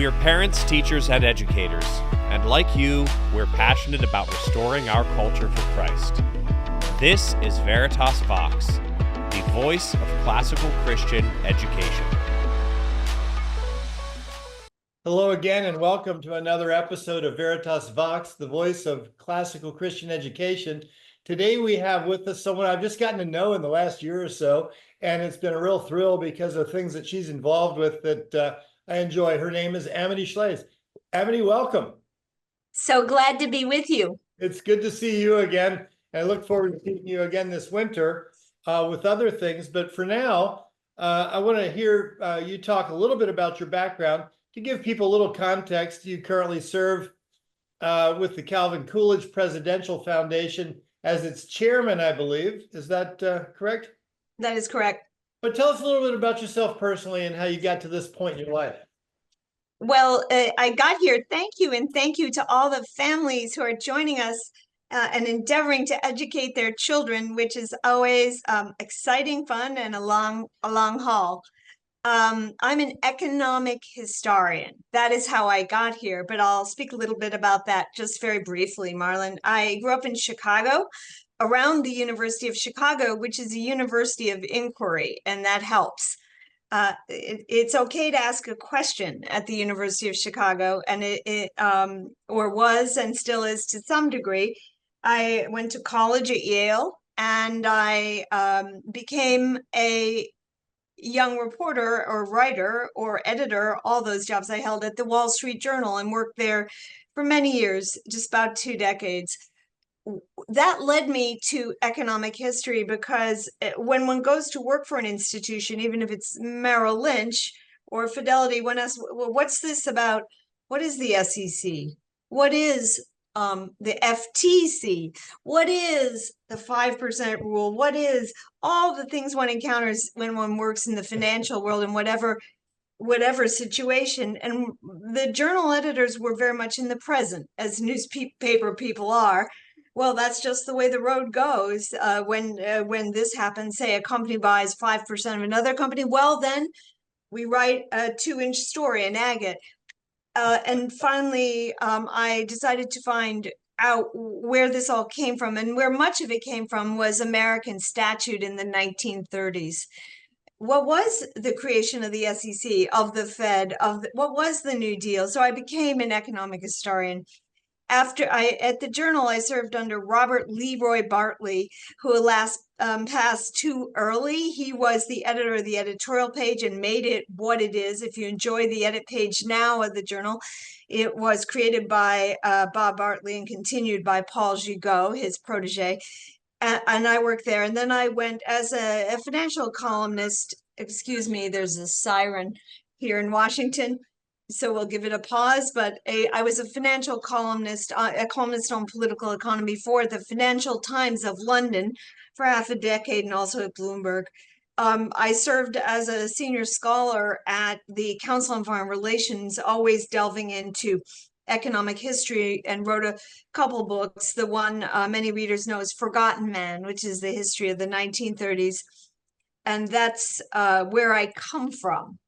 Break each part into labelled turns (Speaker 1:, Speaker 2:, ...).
Speaker 1: We're parents, teachers, and educators, and like you, we're passionate about restoring our culture for Christ. This is Veritas Vox, the voice of classical Christian education.
Speaker 2: Hello again, and welcome to another episode of Veritas Vox, the voice of classical Christian education. Today we have with us someone I've just gotten to know in the last year or so, and it's been a real thrill because of things that she's involved with that I enjoy. Her name is Amity Shlaes. Amity, welcome.
Speaker 3: So glad to be with you.
Speaker 2: It's good to see you again. I look forward to seeing you again this winter with other things. But for now, I want to hear you talk a little bit about your background. To give people a little context, you currently serve with the Calvin Coolidge Presidential Foundation as its chairman, I believe. Is that correct?
Speaker 3: That is correct.
Speaker 2: But tell us a little bit about yourself personally and how you got to this point in your life.
Speaker 3: Well, I got here. Thank you. And thank you to all the families who are joining us and endeavoring to educate their children, which is always exciting, fun, and a long haul. I'm an economic historian. That is how I got here, but I'll speak a little bit about that just very briefly, Marlon. I grew up in Chicago, around the University of Chicago, which is a university of inquiry, and that helps. It's okay to ask a question at the University of Chicago, and or was and still is to some degree. I went to college at Yale, and I became a young reporter or writer or editor, all those jobs I held at the Wall Street Journal and worked there for many years, just about 2 decades. That led me to economic history because when one goes to work for an institution, even if it's Merrill Lynch or Fidelity, one asks, well, what's this about? What is the SEC? What is the FTC? What is the 5% rule? What is all the things one encounters when one works in the financial world in whatever situation? And the journal editors were very much in the present, as newspaper people are. Well, that's just the way the road goes. When this happens, say a company buys 5% of another company, well, then we write a 2-inch story, an agate. And finally, I decided to find out where this all came from, and where much of it came from was American statute in the 1930s. What was the creation of the SEC, of the Fed, what was the New Deal? So I became an economic historian. At the Journal, I served under Robert Leroy Bartley, who alas passed too early. He was the editor of the editorial page and made it what it is. If you enjoy the edit page now of the Journal, it was created by Bob Bartley and continued by Paul Gigot, his protege. And I worked there. And then I went as a financial columnist. Excuse me, there's a siren here in Washington, so we'll give it a pause. But I was a financial columnist, a columnist on political economy for the Financial Times of London for half a decade, and also at Bloomberg. I served as a senior scholar at the Council on Foreign Relations, always delving into economic history, and wrote a couple books. The one many readers know is Forgotten Man, which is the history of the 1930s. And that's where I come from.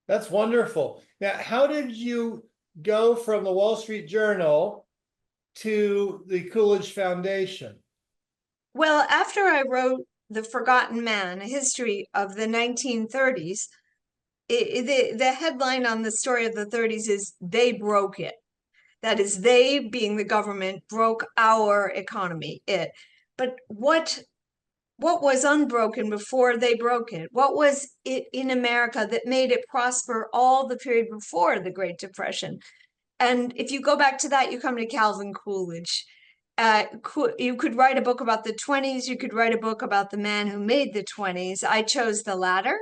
Speaker 2: That's wonderful. Now, how did you go from the Wall Street Journal to the Coolidge Foundation?
Speaker 3: Well, after I wrote The Forgotten Man, a history of the 1930s, the headline on the story of the 30s is "They broke it." That is, they, being the government, broke our economy. But what was unbroken before they broke it? What was it in America that made it prosper all the period before the Great Depression? And if you go back to that, you come to Calvin Coolidge. You could write a book about the 20s. You could write a book about the man who made the 20s. I chose the latter.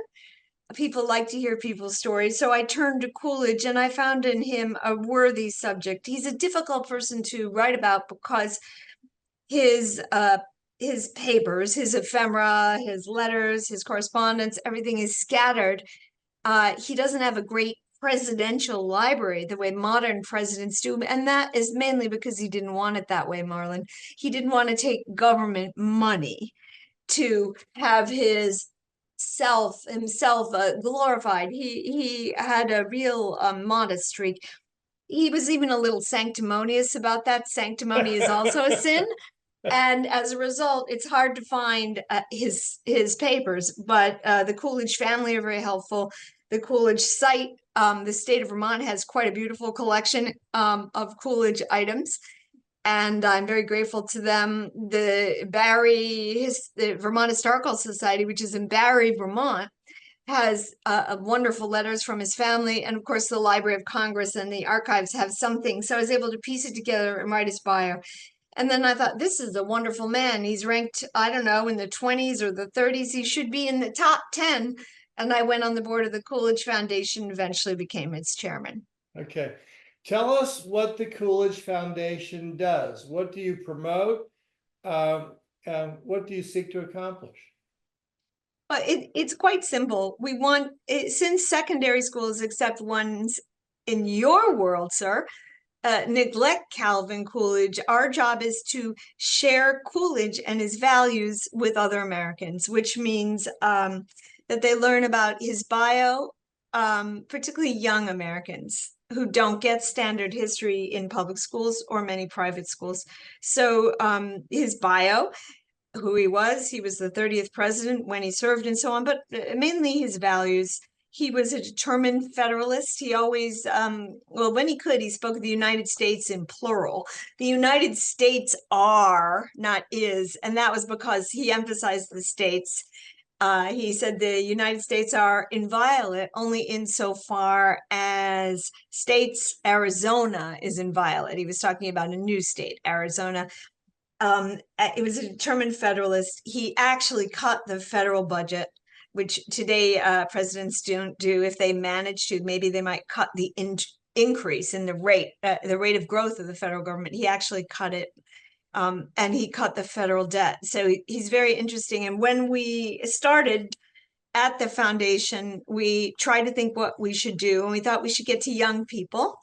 Speaker 3: People like to hear people's stories. So I turned to Coolidge, and I found in him a worthy subject. He's a difficult person to write about because his papers, his ephemera, his letters, his correspondence, everything is scattered. He doesn't have a great presidential library the way modern presidents do. And that is mainly because he didn't want it that way, Marlon. He didn't want to take government money to have his himself glorified. He had a real modest streak. He was even a little sanctimonious about that. Sanctimony is also a sin. And as a result, it's hard to find his papers, but the Coolidge family are very helpful. The Coolidge site, the state of Vermont has quite a beautiful collection of Coolidge items, and I'm very grateful to them. The Vermont Historical Society, which is in Barry, Vermont, has wonderful letters from his family, and of course the Library of Congress and the archives have something. So I was able to piece it together and write his bio. And then I thought, this is a wonderful man. He's ranked, I don't know, in the 20s or the 30s. He should be in the top 10. And I went on the board of the Coolidge Foundation, eventually became its chairman.
Speaker 2: Okay. Tell us what the Coolidge Foundation does. What do you promote? What do you seek to accomplish?
Speaker 3: It's quite simple. We want, since secondary schools, except ones in your world, sir, neglect Calvin Coolidge, our job is to share Coolidge and his values with other Americans, which means that they learn about his bio, particularly young Americans who don't get standard history in public schools or many private schools. So his bio, who he was the 30th president when he served and so on, but mainly his values. He was a determined Federalist. He always, well, when he could, he spoke of the United States in plural. The United States are, not is, and that was because he emphasized the states. He said the United States are inviolate only insofar as states, Arizona is inviolate. He was talking about a new state, Arizona. It was a determined Federalist. He actually cut the federal budget, which today presidents don't do. If they manage to, maybe they might cut the increase in the rate of growth of the federal government. He actually cut it, and he cut the federal debt. So he's very interesting. And when we started at the foundation, we tried to think what we should do, and we thought we should get to young people.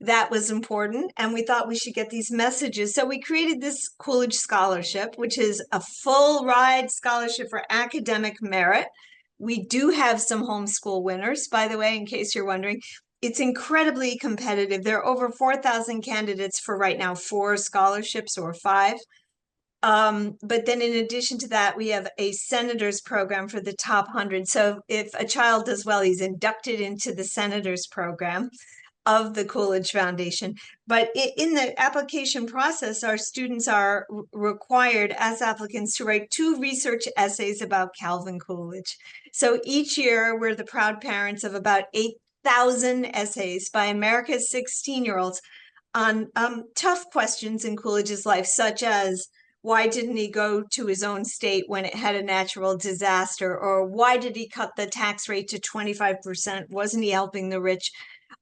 Speaker 3: That was important, and we thought we should get these messages. So we created this Coolidge Scholarship, which is a full ride scholarship for academic merit. We do have some homeschool winners, by the way, in case you're wondering. It's incredibly competitive. There are over 4,000 candidates for right now 4 scholarships or 5. But then in addition to that, we have a senator's program for the top 100. So if a child does well, he's inducted into the senator's program of the Coolidge Foundation. But in the application process, our students are required as applicants to write 2 research essays about Calvin Coolidge. So each year, we're the proud parents of about 8,000 essays by America's 16-year-olds on tough questions in Coolidge's life, such as, why didn't he go to his own state when it had a natural disaster? Or why did he cut the tax rate to 25%? Wasn't he helping the rich?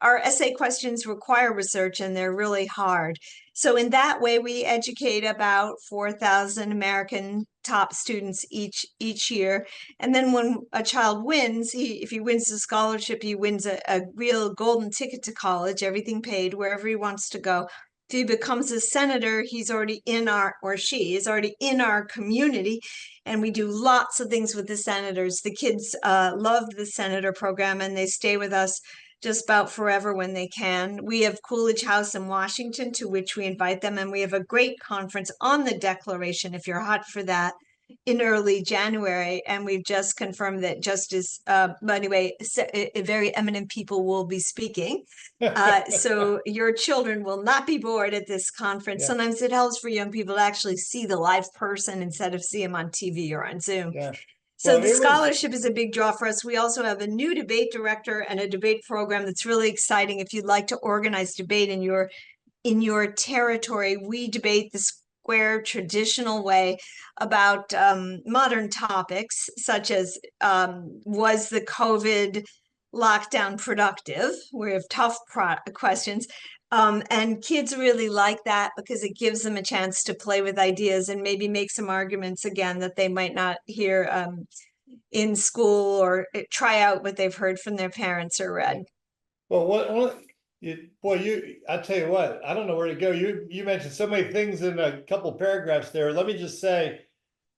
Speaker 3: Our essay questions require research, and they're really hard. So in that way, we educate about 4,000 American top students each year. And then when a child wins, if he wins the scholarship, he wins a real golden ticket to college, everything paid, wherever he wants to go. If he becomes a senator, he's already in she is already in our community. And we do lots of things with the senators. The kids love the senator program, and they stay with us just about forever when they can. We have Coolidge House in Washington, to which we invite them, and we have a great conference on the Declaration, if you're hot for that, in early January. And we've just confirmed that Justice, anyway, very eminent people will be speaking. So your children will not be bored at this conference. Yeah. Sometimes it helps for young people to actually see the live person instead of see them on TV or on Zoom. Yeah. So the scholarship is a big draw for us. We also have a new debate director and a debate program that's really exciting. If you'd like to organize debate in your territory, we debate the square traditional way about modern topics, such as was the COVID lockdown productive? We have tough questions. And kids really like that because it gives them a chance to play with ideas and maybe make some arguments again that they might not hear in school, or try out what they've heard from their parents or read.
Speaker 2: Well, I tell you what, I don't know where to go. You mentioned so many things in a couple paragraphs there. Let me just say,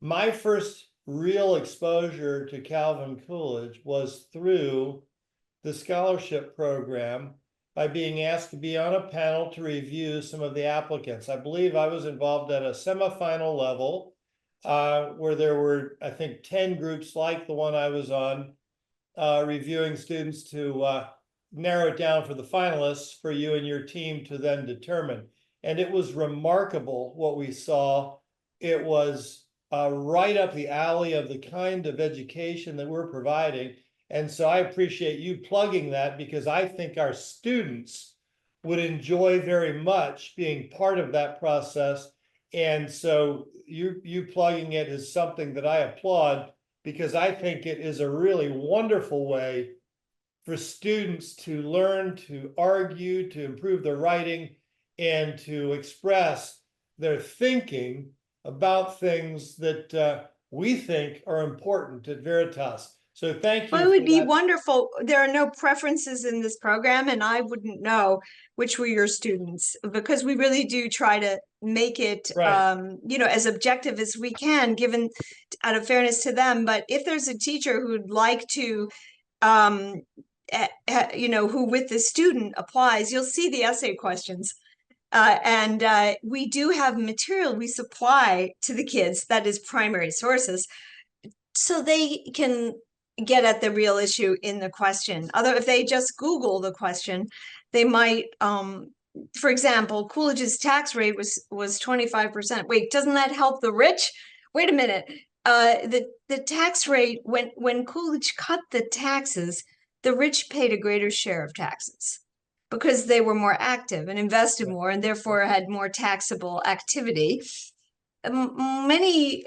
Speaker 2: my first real exposure to Calvin Coolidge was through the scholarship program by being asked to be on a panel to review some of the applicants. I believe I was involved at a semifinal level where there were, I think, 10 groups like the one I was on, reviewing students to narrow it down for the finalists for you and your team to then determine. And it was remarkable what we saw. It was right up the alley of the kind of education that we're providing. And so I appreciate you plugging that, because I think our students would enjoy very much being part of that process. And so you plugging it is something that I applaud, because I think it is a really wonderful way for students to learn, to argue, to improve their writing, and to express their thinking about things that we think are important at Veritas. So thank you.
Speaker 3: Well, it would be wonderful. There are no preferences in this program, and I wouldn't know which were your students, because we really do try to make it,
Speaker 2: Right.
Speaker 3: you know, as objective as we can, given out of fairness to them. But if there's a teacher who'd like to, you know, who with the student applies, you'll see the essay questions. And we do have material we supply to the kids, that is primary sources, so they can get at the real issue in the question. Although if they just Google the question, they might, for example, Coolidge's tax rate was 25%. Wait, doesn't that help the rich? Wait a minute. The tax rate, when Coolidge cut the taxes, the rich paid a greater share of taxes because they were more active and invested more, and therefore had more taxable activity. Many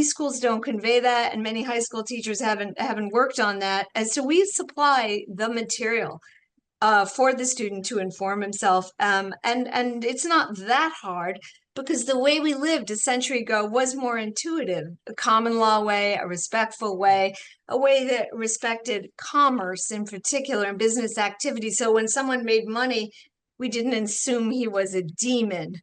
Speaker 3: schools don't convey that, and many high school teachers haven't worked on that. And so we supply the material for the student to inform himself. And it's not that hard, because the way we lived a century ago was more intuitive, a common law way, a respectful way, a way that respected commerce in particular and business activity. So when someone made money, we didn't assume he was a demon,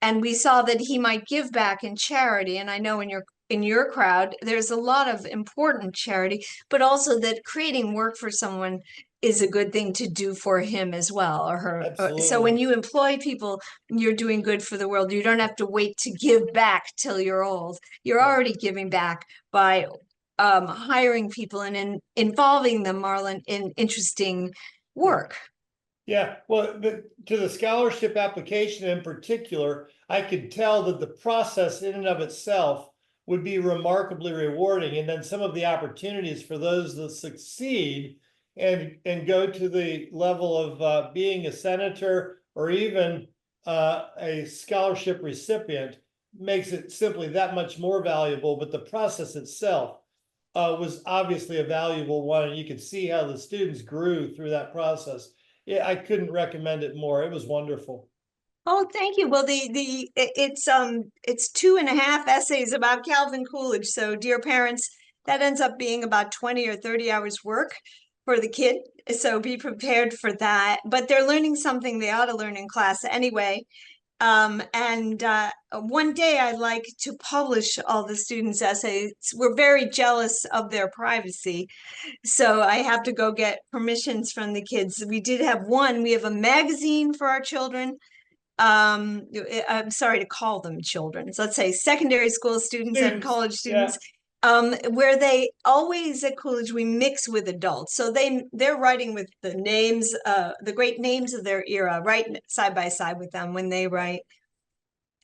Speaker 3: and we saw that he might give back in charity. And I know in your crowd, there's a lot of important charity, but also that creating work for someone is a good thing to do for him as well, or her. So when
Speaker 2: Absolutely.
Speaker 3: you employ people, you're doing good for the world. You don't have to wait to give back till you're old. You're already giving back by hiring people and involving them, Marlon, in interesting work.
Speaker 2: Yeah, well, to the scholarship application in particular, I could tell that the process in and of itself would be remarkably rewarding. And then some of the opportunities for those that succeed and go to the level of being a senator or even a scholarship recipient makes it simply that much more valuable. But the process itself was obviously a valuable one, and you could see how the students grew through that process. Yeah, I couldn't recommend it more. It was wonderful.
Speaker 3: Oh, thank you. Well, it's 2.5 essays about Calvin Coolidge. So, dear parents, that ends up being about 20 or 30 hours work for the kid. So be prepared for that. But they're learning something they ought to learn in class anyway. And one day I'd like to publish all the students' essays. We're very jealous of their privacy, so I have to go get permissions from the kids. We did have one. We have a magazine for our children. I'm sorry to call them children. So let's say secondary school students and college students. Where they always at Coolidge, we mix with adults. So they're writing with the names, the great names of their era, right side by side with them when they write.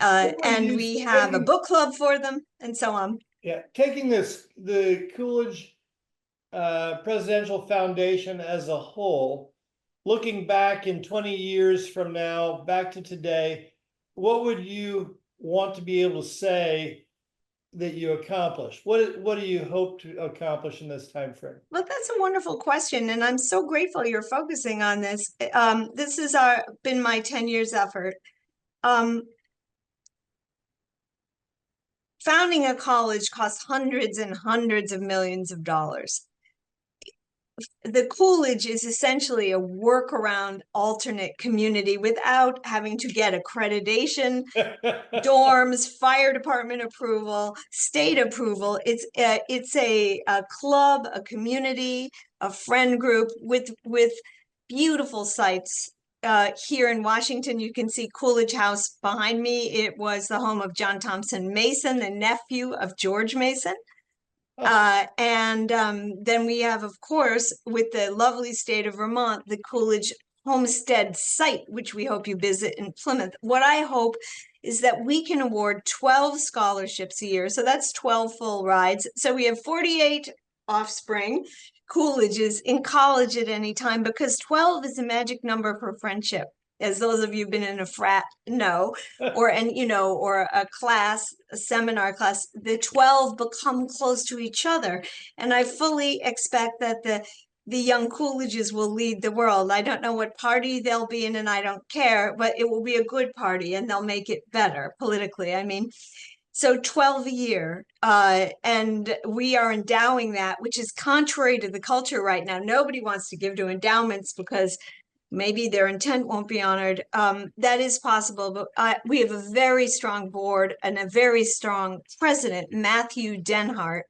Speaker 3: And we have a book club for them and so on.
Speaker 2: Yeah, taking the Coolidge Presidential Foundation as a whole, looking back in 20 years from now, back to today, what would you want to be able to say that you accomplished? What do you hope to accomplish in this time frame?
Speaker 3: Well, that's a wonderful question, and I'm so grateful you're focusing on this. This has been my 10 years effort. Founding a college costs hundreds and hundreds of millions of dollars. the Coolidge is essentially a workaround alternate community without having to get accreditation, dorms, fire department approval, state approval. It's a club, a community, a friend group with beautiful sites. Here in Washington, you can see Coolidge House behind me. It was the home of John Thompson Mason, the nephew of George Mason. Then we have, of course, with the lovely state of Vermont, the Coolidge Homestead site, which we hope you visit in Plymouth. What I hope is that we can award 12 scholarships a year. So that's 12 full rides. So we have 48 offspring Coolidges in college at any time, because 12 is a magic number for friendship. As those of you who've been in a frat know, or a class, a seminar class, the 12 become close to each other. And I fully expect that the young Coolidges will lead the world. I don't know what party they'll be in, and I don't care, but it will be a good party, and they'll make it better politically. I mean, so 12 a year, and we are endowing that, which is contrary to the culture right now. Nobody wants to give to endowments because maybe their intent won't be honored. That is possible, but we have a very strong board and a very strong president, Matthew Denhart,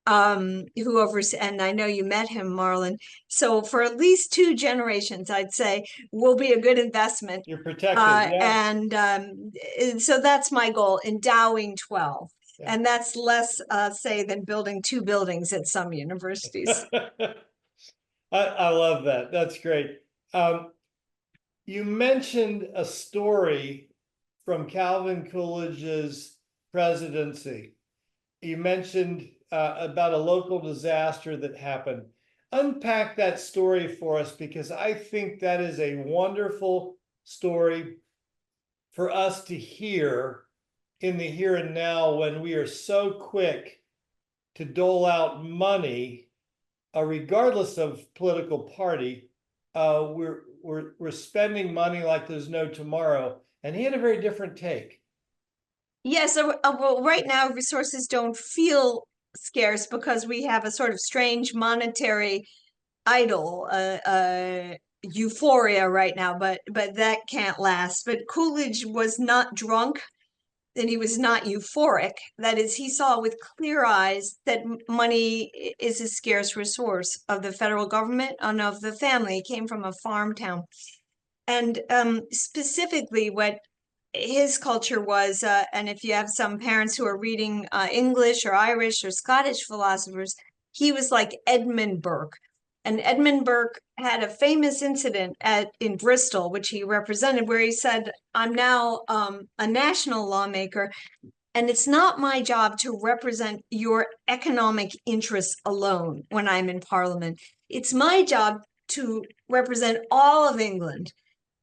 Speaker 3: who oversees, and I know you met him, Marlon. So for at least 2 generations, I'd say, will be a good investment.
Speaker 2: You're protected, yeah.
Speaker 3: And so that's my goal, endowing 12. Yeah. And that's less, say, than building 2 buildings at some universities.
Speaker 2: I love that. That's great. You mentioned a story from Calvin Coolidge's presidency. You mentioned about a local disaster that happened. Unpack that story for us, because I think that is a wonderful story for us to hear in the here and now, when we are so quick to dole out money, regardless of political party. We're spending money like there's no tomorrow, and he had a very different take.
Speaker 3: Yes, well, right now resources don't feel scarce because we have a sort of strange monetary idol, euphoria right now, but that can't last. But Coolidge was not drunk, and he was not euphoric. That is, he saw with clear eyes that money is a scarce resource of the federal government and of the family. He came from a farm town. And specifically what his culture was, and if you have some parents who are reading English or Irish or Scottish philosophers, he was like Edmund Burke. And Edmund Burke had a famous incident in Bristol, which he represented, where he said, I'm now a national lawmaker, and it's not my job to represent your economic interests alone when I'm in Parliament. It's my job to represent all of England.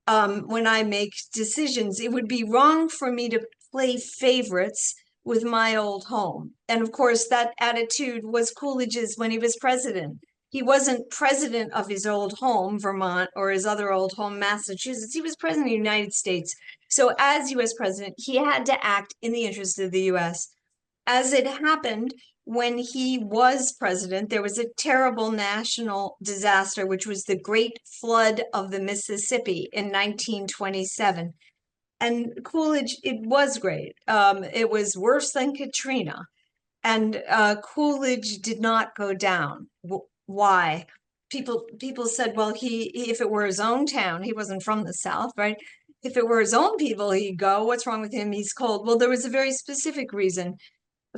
Speaker 3: When I make decisions, it would be wrong for me to play favorites with my old home. And of course, that attitude was Coolidge's when he was president. He wasn't president of his old home, Vermont, or his other old home, Massachusetts. He was president of the United States. So as US president, he had to act in the interest of the US. As it happened, when he was president, there was a terrible national disaster, which was the Great Flood of the Mississippi in 1927. And Coolidge, it was great. It was worse than Katrina. And Coolidge did not go down. Why? People said, well, if it were his own town, he wasn't from the South, right? If it were his own people, he'd go. What's wrong with him? He's cold. Well, there was a very specific reason.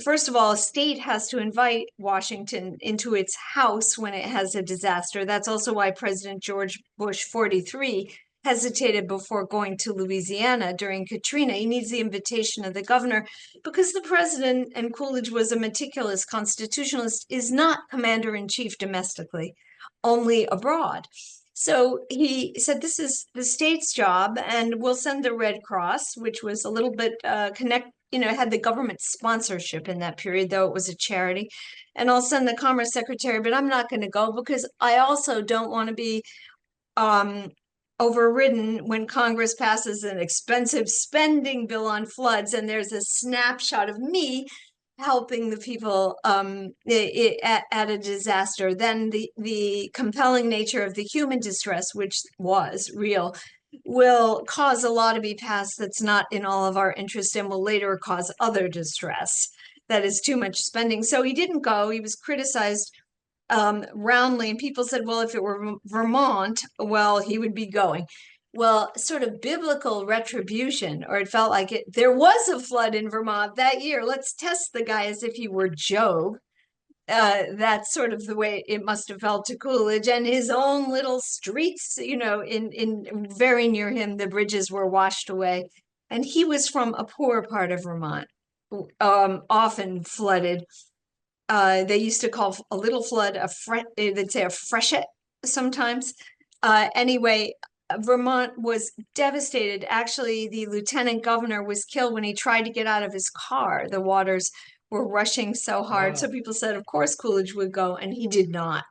Speaker 3: First of all, a state has to invite Washington into its house when it has a disaster. That's also why President George Bush 43 hesitated before going to Louisiana during Katrina. He needs the invitation of the governor, because the president, and Coolidge was a meticulous constitutionalist, is not commander-in-chief domestically, only abroad. So he said, this is the state's job, and we'll send the Red Cross, which was a little bit had the government sponsorship in that period, though it was a charity. And I'll send the Commerce Secretary, but I'm not going to go because I also don't want to be overridden when Congress passes an expensive spending bill on floods, and there's a snapshot of me helping the people at a disaster, then the compelling nature of the human distress, which was real, will cause a law to be passed that's not in all of our interest and will later cause other distress. That is too much spending. So he didn't go. He was criticized roundly, and people said, well, if it were Vermont, well, he would be going. Well, sort of biblical retribution, or it felt like it. There was a flood in Vermont that year. Let's test the guy as if he were Job. That's sort of the way it must have felt to Coolidge, and his own little streets, you know, in very near him, the bridges were washed away. And he was from a poor part of Vermont, often flooded. They used to call a little flood they'd say a freshet sometimes. Anyway, Vermont was devastated. Actually, the lieutenant governor was killed when he tried to get out of his car. The waters were rushing so hard.
Speaker 2: Wow.
Speaker 3: So people said, of course, Coolidge would go, and he did not.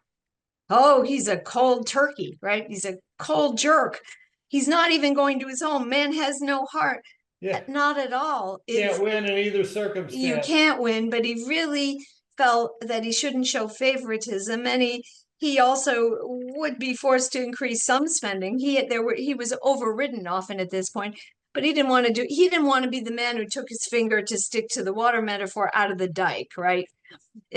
Speaker 3: Oh, he's a cold turkey, right? He's a cold jerk. He's not even going to his home. Man has no heart.
Speaker 2: Yeah.
Speaker 3: Not at all.
Speaker 2: Can't win in either circumstance.
Speaker 3: You can't win, but he really felt that he shouldn't show favoritism, and he also would be forced to increase some spending. He was overridden often at this point, but he didn't want to be the man who took his finger to stick to the water metaphor out of the dike, right?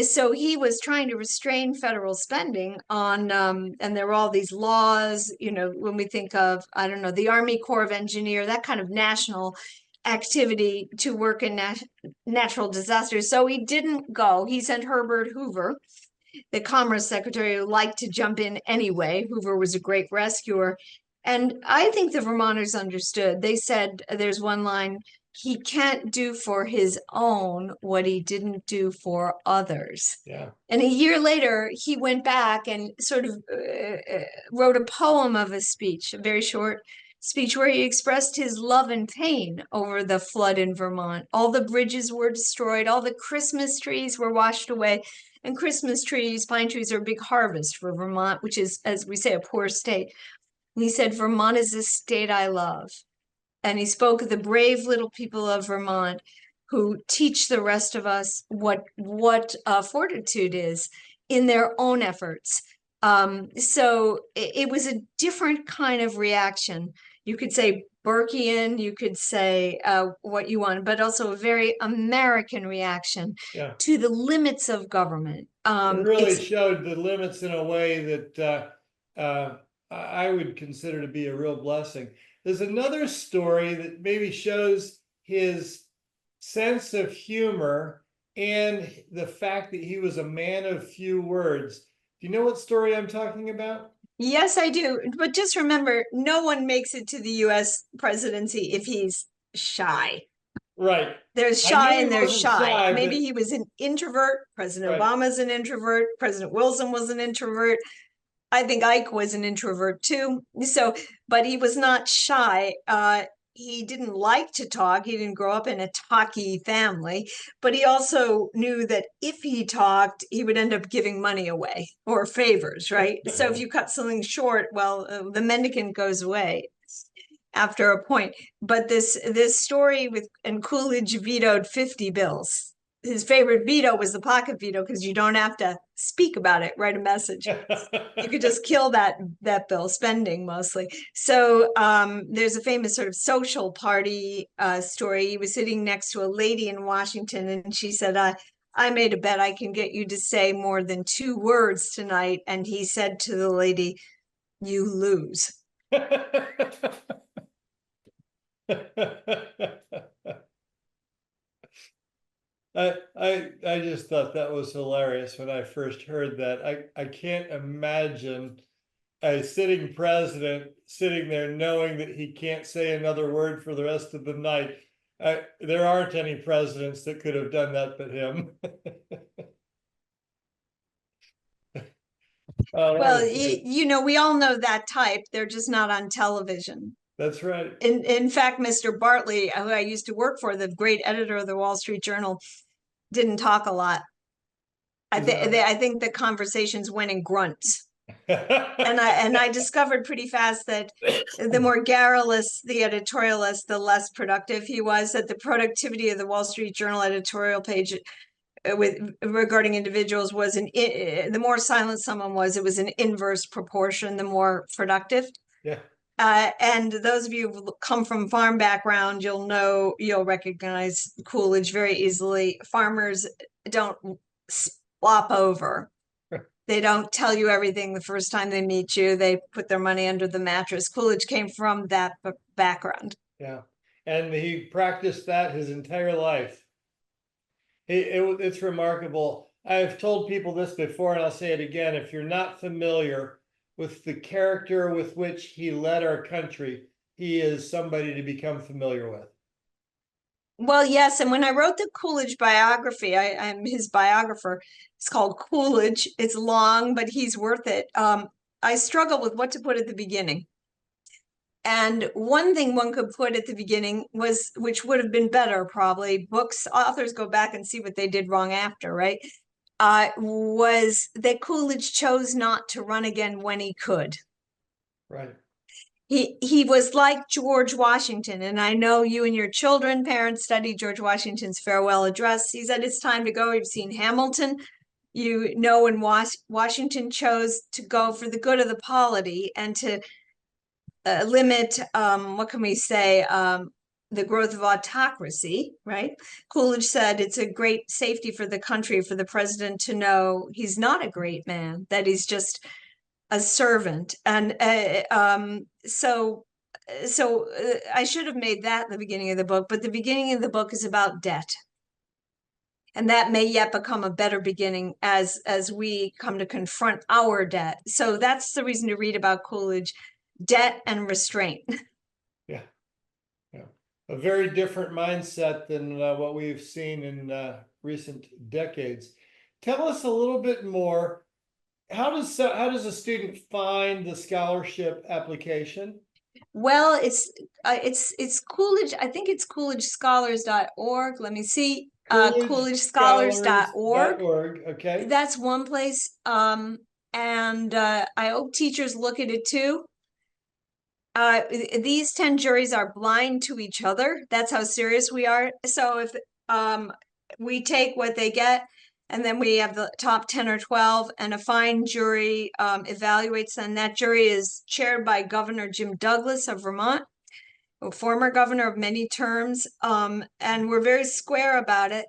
Speaker 3: So he was trying to restrain federal spending on, and there were all these laws, you know, when we think of, I don't know, the Army Corps of Engineer, that kind of national activity to work in natural disasters. So he didn't go. He sent Herbert Hoover, the Commerce Secretary, who liked to jump in anyway. Hoover was a great rescuer. And I think the Vermonters understood. They said, there's one line, he can't do for his own what he didn't do for others.
Speaker 2: Yeah.
Speaker 3: And a year later, he went back and sort of wrote a poem of a speech, a very short speech, where he expressed his love and pain over the flood in Vermont. All the bridges were destroyed. All the Christmas trees were washed away. And Christmas trees, pine trees, are a big harvest for Vermont, which is, as we say, a poor state. And he said, Vermont is a state I love. And he spoke of the brave little people of Vermont who teach the rest of us what fortitude is in their own efforts. So it was a different kind of reaction. You could say Burkean, you could say what you want, but also a very American reaction to the limits of government.
Speaker 2: It really showed the limits in a way that I would consider to be a real blessing. There's another story that maybe shows his sense of humor and the fact that he was a man of few words. Do you know what story I'm talking about?
Speaker 3: Yes, I do. But just remember, no one makes it to the US presidency if he's shy.
Speaker 2: Right.
Speaker 3: There's shy and there's shy.
Speaker 2: but...
Speaker 3: Maybe he was an introvert. President
Speaker 2: Right.
Speaker 3: Obama's an introvert. President Wilson was an introvert. I think Ike was an introvert too. So, but he was not shy. He didn't like to talk. He didn't grow up in a talky family, but he also knew that if he talked, he would end up giving money away or favors, right? So if you cut something short, well, the mendicant goes away after a point. But this story and Coolidge vetoed 50 bills. His favorite veto was the pocket veto because you don't have to speak about it, write a message. You could just kill that bill, spending mostly. So there's a famous sort of social party story. He was sitting next to a lady in Washington, and she said, I made a bet I can get you to say more than 2 words tonight. And he said to the lady, you lose.
Speaker 2: I just thought that was hilarious when I first heard that. I can't imagine a sitting president sitting there knowing that he can't say another word for the rest of the night. There aren't any presidents that could have done that but him.
Speaker 3: Well, you know, we all know that type. They're just not on television.
Speaker 2: That's right.
Speaker 3: In fact, Mr. Bartley, who I used to work for, the great editor of the Wall Street Journal, didn't talk a lot. I think the conversations went in grunts. And I discovered pretty fast that the more garrulous the editorialist, the less productive he was, that the productivity of the Wall Street Journal editorial page with regarding individuals was the more silent someone was, it was an inverse proportion, the more productive.
Speaker 2: Yeah.
Speaker 3: And those of you who come from farm background, you'll recognize Coolidge very easily. Farmers don't slop over. They don't tell you everything the first time they meet you. They put their money under the mattress. Coolidge came from that background.
Speaker 2: Yeah. And he practiced that his entire life. It's remarkable. I've told people this before, and I'll say it again. If you're not familiar with the character with which he led our country, he is somebody to become familiar with.
Speaker 3: Well, yes. And when I wrote the Coolidge biography, I'm his biographer. It's called Coolidge. It's long, but he's worth it. I struggled with what to put at the beginning. And one thing one could put at the beginning was, which would have been better probably, authors go back and see what they did wrong after, right? Was that Coolidge chose not to run again when he could.
Speaker 2: Right.
Speaker 3: He was like George Washington, and I know you and your children, parents, studied George Washington's farewell address. He said it's time to go. You've seen Hamilton. You know when Washington chose to go for the good of the polity and to limit, what can we say, the growth of autocracy, right? Coolidge said it's a great safety for the country for the president to know he's not a great man, that he's just a servant. And so I should have made that the beginning of the book, but the beginning of the book is about debt. And that may yet become a better beginning as we come to confront our debt. So that's the reason to read about Coolidge, debt and restraint.
Speaker 2: Yeah. Yeah. A very different mindset than what we've seen in recent decades. Tell us a little bit more. How does a student find the scholarship application?
Speaker 3: Well, it's Coolidge. I think it's CoolidgeScholars.org. Let me see. CoolidgeScholars.org.
Speaker 2: Okay.
Speaker 3: That's one place. And I hope teachers look at it too. These 10 juries are blind to each other. That's how serious we are. So if we take what they get, and then we have the top 10 or 12, and a fine jury evaluates, and that jury is chaired by Governor Jim Douglas of Vermont, a former governor of many terms, and we're very square about it.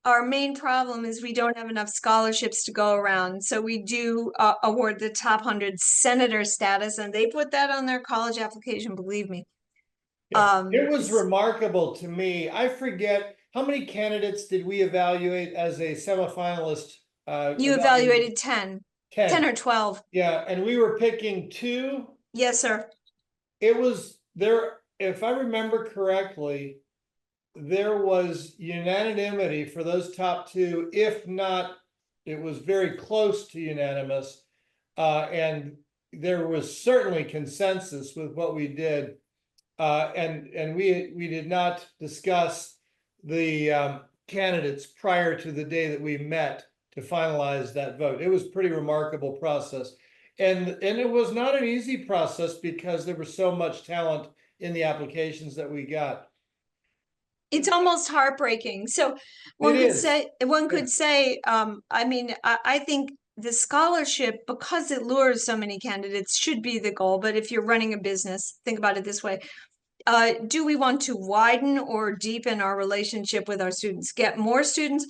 Speaker 3: Our main problem is we don't have enough scholarships to go around. So we do award the top 100 senator status, and they put that on their college application, believe me.
Speaker 2: Yeah. It was remarkable to me. I forget, how many candidates did we evaluate as a semifinalist?
Speaker 3: You evaluated 10 or 12.
Speaker 2: Yeah, and we were picking 2.
Speaker 3: Yes, sir.
Speaker 2: It was there, if I remember correctly, there was unanimity for those top 2, if not, it was very close to unanimous. And there was certainly consensus with what we did. And we did not discuss the candidates prior to the day that we met to finalize that vote. It was a pretty remarkable process. And it was not an easy process because there was so much talent in the applications that we got.
Speaker 3: It's almost heartbreaking. So one could say, I mean, I think the scholarship, because it lures so many candidates, should be the goal. But if you're running a business, think about it this way. Do we want to widen or deepen our relationship with our students, get more students?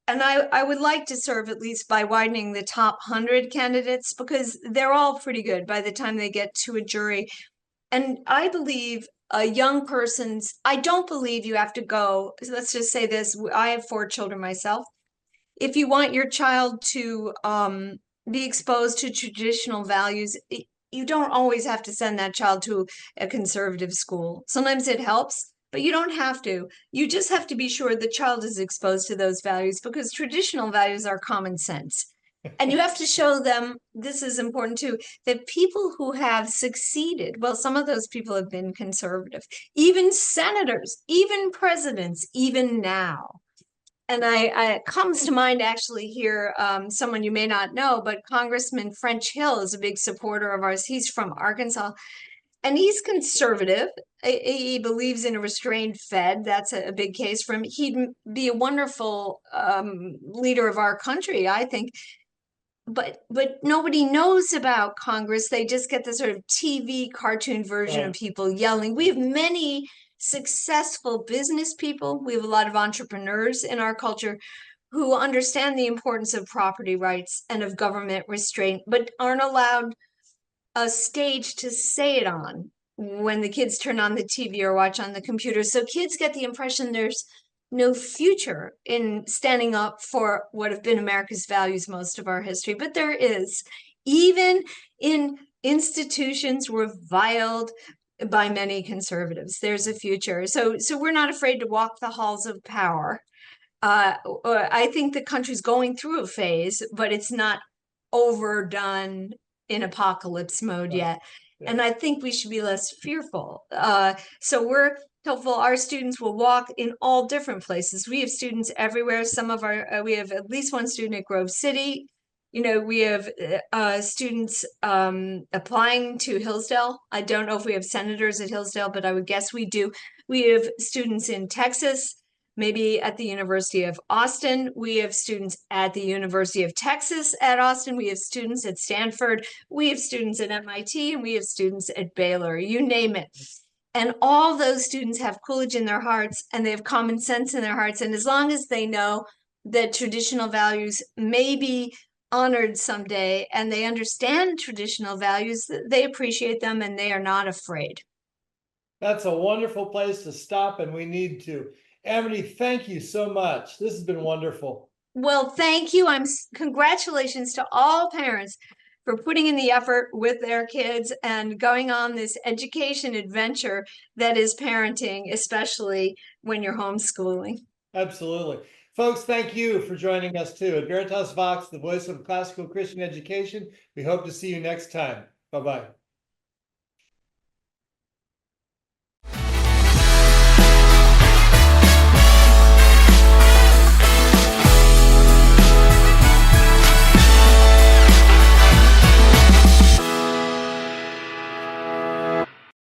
Speaker 3: And I would like to serve at least by widening the top 100 candidates, because they're all pretty good by the time they get to a jury. And I believe young persons, I don't believe you have to go, let's just say this, I have 4 children myself. If you want your child to be exposed to traditional values, you don't always have to send that child to a conservative school. Sometimes it helps, but you don't have to. You just have to be sure the child is exposed to those values, because traditional values are common sense. And you have to show them, this is important too, that people who have succeeded, well, some of those people have been conservative, even senators, even presidents, even now. And it comes to mind actually here, someone you may not know, but Congressman French Hill is a big supporter of ours. He's from Arkansas. And he's conservative. He believes in a restrained Fed. That's a big case for him. He'd be a wonderful leader of our country, I think. But nobody knows about Congress. They just get the sort of TV cartoon version of people yelling. We have many successful business people. We have a lot of entrepreneurs in our culture who understand the importance of property rights and of government restraint, but aren't allowed a stage to say it on when the kids turn on the TV or watch on the computer. So kids get the impression there's no future in standing up for what have been America's values most of our history. But there is, even in institutions reviled by many conservatives, there's a future. So we're not afraid to walk the halls of power. I think the country's going through a phase, but it's not overdone in apocalypse mode yet. Yeah. And I think we should be less fearful. So we're hopeful our students will walk in all different places. We have students everywhere. Some of our, we have at least one student at Grove City. You know, we have students applying to Hillsdale. I don't know if we have senators at Hillsdale, but I would guess we do. We have students in Texas, maybe at the University of Austin. We have students at the University of Texas at Austin. We have students at Stanford. We have students at MIT, and we have students at Baylor, you name it. And all those students have Coolidge in their hearts, and they have common sense in their hearts. And as long as they know that traditional values may be honored someday, and they understand traditional values, they appreciate them, and they are not afraid.
Speaker 2: That's a wonderful place to stop, and we need to. Amity, thank you so much. This has been wonderful.
Speaker 3: Well, thank you. Congratulations to all parents for putting in the effort with their kids and going on this education adventure that is parenting, especially when you're homeschooling.
Speaker 2: Absolutely. Folks, thank you for joining us too. At Veritas Vox, the voice of classical Christian education, we hope to see you next time. Bye-bye.